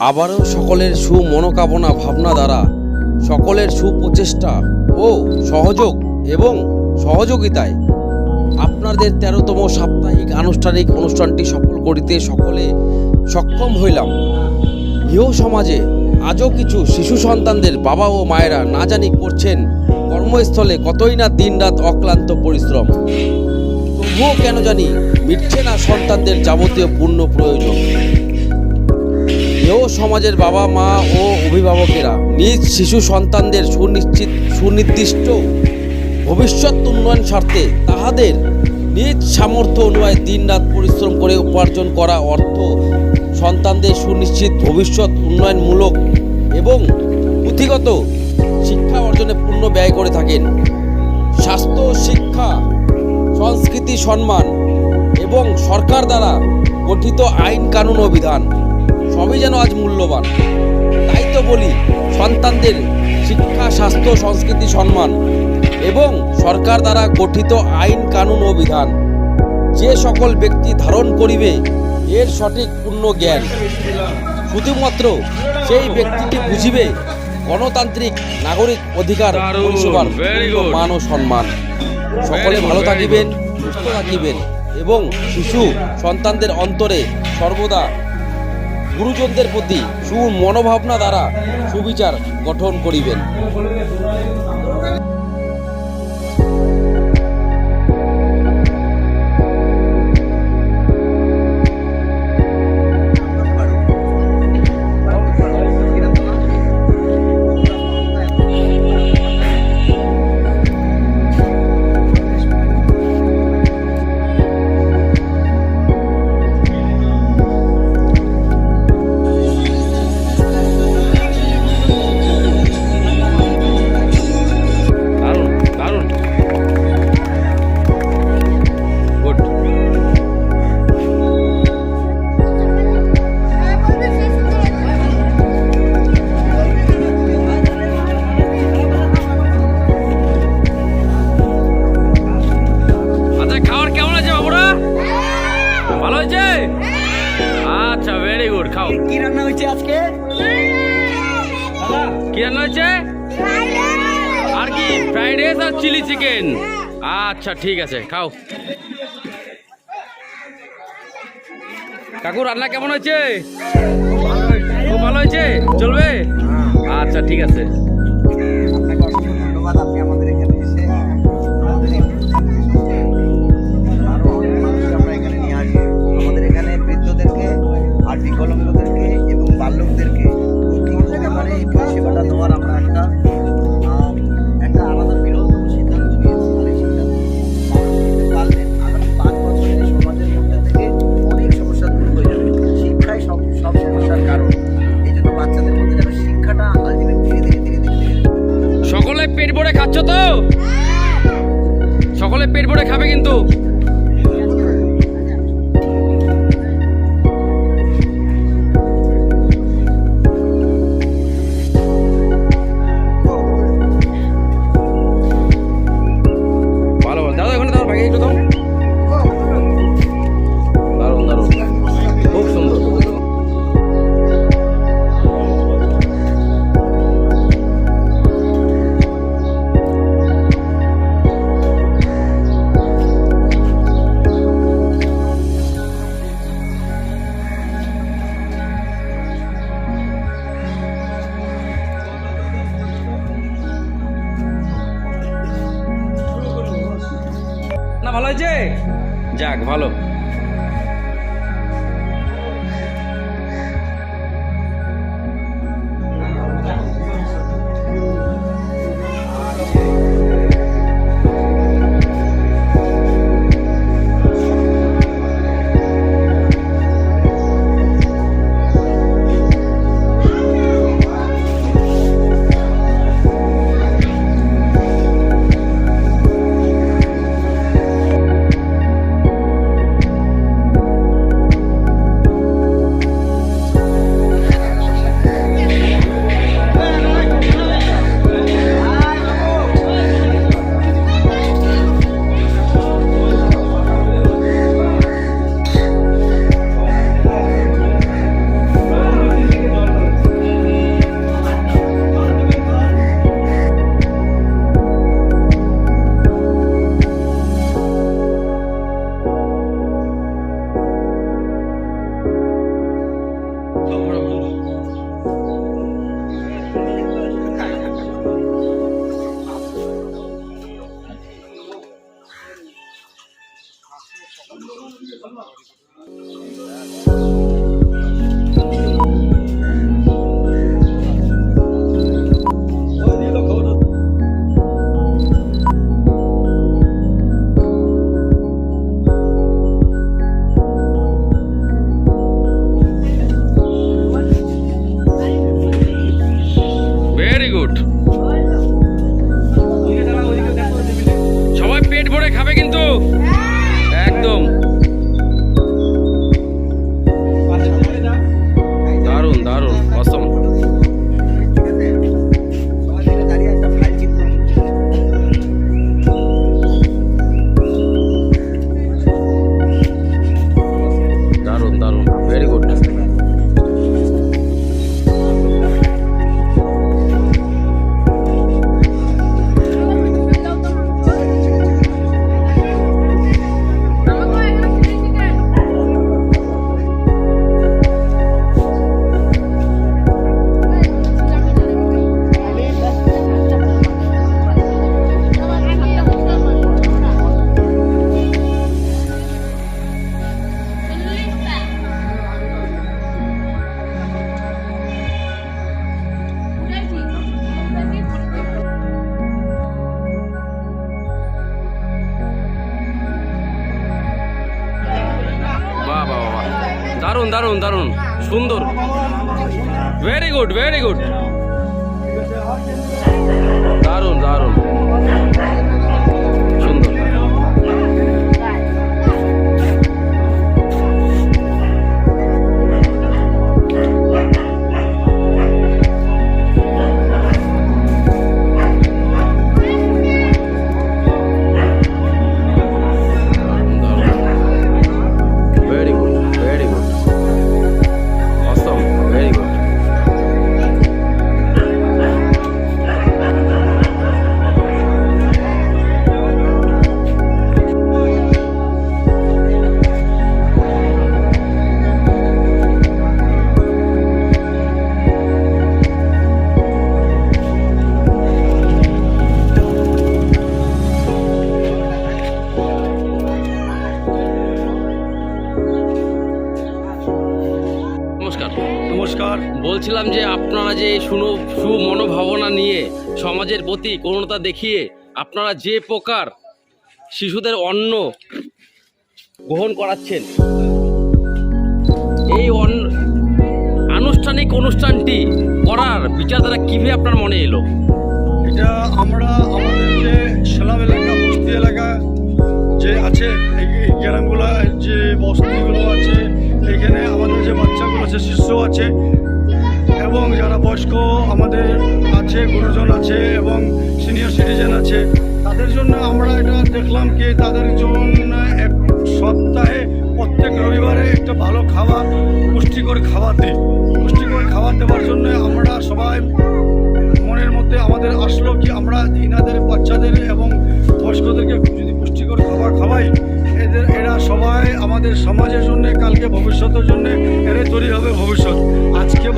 আবারও সকলের সুমনোকামনা ভাবনা দ্বারা সকলের সুপ্রচেষ্টা ও সহযোগ এবং সহযোগিতায় আপনাদের 13তম সাপ্তাহিক আনুষ্ঠানিক অনুষ্ঠানটি সফল করিতে সকলে সক্ষম হইলাম। ইহ সমাজে আজও কিছু শিশু সন্তানদের বাবা ও মায়েরা না জানি করছেন কর্মস্থলে কতই না দিনরাত অক্লান্ত পরিশ্রম, তবুও কেন জানি মিটছে না সন্তানদের যাবতীয় পূর্ণ প্রয়োজন। এও সমাজের বাবা মা ও অভিভাবকেরা নিজ শিশু সন্তানদের সুনির্দিষ্ট ভবিষ্যৎ উন্নয়ন স্বার্থে তাহাদের নিজ সামর্থ্য অনুযায়ী দিনরাত পরিশ্রম করে উপার্জন করা অর্থ সন্তানদের সুনিশ্চিত ভবিষ্যৎ উন্নয়নমূলক এবং পুঁথিগত শিক্ষা অর্জনে পূর্ণ ব্যয় করে থাকেন। স্বাস্থ্য, শিক্ষা, সংস্কৃতি, সম্মান এবং সরকার দ্বারা গঠিত আইন কানুন ও বিধান সবই যেন আজ মূল্যবান। তাই তো বলি, সন্তানদের শিক্ষা, স্বাস্থ্য, সংস্কৃতি, সম্মান এবং সরকার দ্বারা গঠিত আইন কানুন ও বিধান যে সকল ব্যক্তি ধারণ করিবে এর সঠিক পূর্ণ জ্ঞান, শুধুমাত্র সেই ব্যক্তিটি বুঝিবে গণতান্ত্রিক নাগরিক অধিকার পরিষেবার মান ও সম্মান। সকলে ভালো থাকিবেন, সুস্থ থাকিবেন এবং শিশু সন্তানদের অন্তরে সর্বদা গুরুজনদের প্রতি সুমনোভাবনা দ্বারা সুবিচার গঠন করিবেন। আচ্ছা, ভেরি গুড। খাও। কি রান্না হয়েছে আজকে? কি রান্না হয়েছে? আর কি? ফ্রাইড রাইস আর চিলি চিকেন। আচ্ছা, ঠিক আছে, খাও। কাকু, রান্না কেমন হয়েছে? খুব ভালো হয়েছে, চলবে? আচ্ছা, ঠিক আছে। ধন্যবাদ, আপনি আমাদের এখানে এসে আমরা এখানে নিয়ে আসি। আমাদের এখানে বৃদ্ধদেরকে আর বিকলাঙ্গদেরকে এবং বাল্যকদেরকে মানে এই পরিষেবাটা দেওয়ার আমরা একটা আলাদা বৃহত্তম সিদ্ধান্ত নিয়েছি। আর এই সিদ্ধান্ত নিতে পারলে আগামী 5 বছরে সমাজের মধ্যে থেকে অনেক সমস্যা দূর হয়ে যাবে। শিক্ষাই সব সমস্যার কারণ। এই জন্য বাচ্চাদের মধ্যে যেন শিক্ষাটা আলটিমেট ধীরে ধীরে সকলে পেট ভরে খাচ্ছ তো? সকলে পেট ভরে খাবে কিন্তু। ভালো ভালো দাদা, এখানে দাও, ভাগে একটু দাও। দারুণ দারুণ, খুব সুন্দর। না, ভালো হয়েছে? যাক, ভালো। Very good. সবাই পেট ভরে খাবে কিন্তু একদম দারুণ দারুণ অসম। সবাই মিলে দাঁড়িয়ে একটা ফাইল চিত্র দারুণ দারুণ ভেরি গুড। বাহ বাহ বাহ, দারুণ দারুণ দারুণ সুন্দর। ভেরি গুড ভেরি গুড, দারুণ দারুণ সুন্দর। Very good, very good. Awesome, very good. নমস্কার। নমস্কার। বলছিলাম যে আপনারা যে সুমনোভাবনা নিয়ে সমাজের প্রতি করুণতা দেখিয়ে আপনারা যে প্রকার শিশুদের অন্ন গ্রহণ করাচ্ছেন, এই আনুষ্ঠানিক অনুষ্ঠানটি করার বিচারধারা কিভাবে আপনার মনে এলো? এটা আমরা আমাদের যে সেলাম এলাকা, বস্তি এলাকা যে আছে, এই গ্রামগুলো যে বস্তিগুলো আছে, এখানে আমাদের যে বাচ্চাগুলো আছে, শিশু আছে এবং যারা বয়স্ক আমাদের আছে, গুরুজন আছে এবং সিনিয়র সিটিজেন আছে, তাদের জন্য আমরা এটা দেখলাম কি তাদের জন্য এক সপ্তাহে প্রত্যেক রবিবারে একটা ভালো খাবার, পুষ্টিকর খাবার দিই। পুষ্টিকর খাবার দেওয়ার জন্য আমরা সবাই মনের মধ্যে আমাদের আসলো কি আমরা ইনাদের বাচ্চাদের এবং বয়স্কদেরকে যদি পুষ্টিকর খাবার খাওয়াই, এরা সবাই আমাদের সমাজের জন্য, কালকে ভবিষ্যতের জন্য এরাই তৈরি হবে ভবিষ্যৎ। আজকে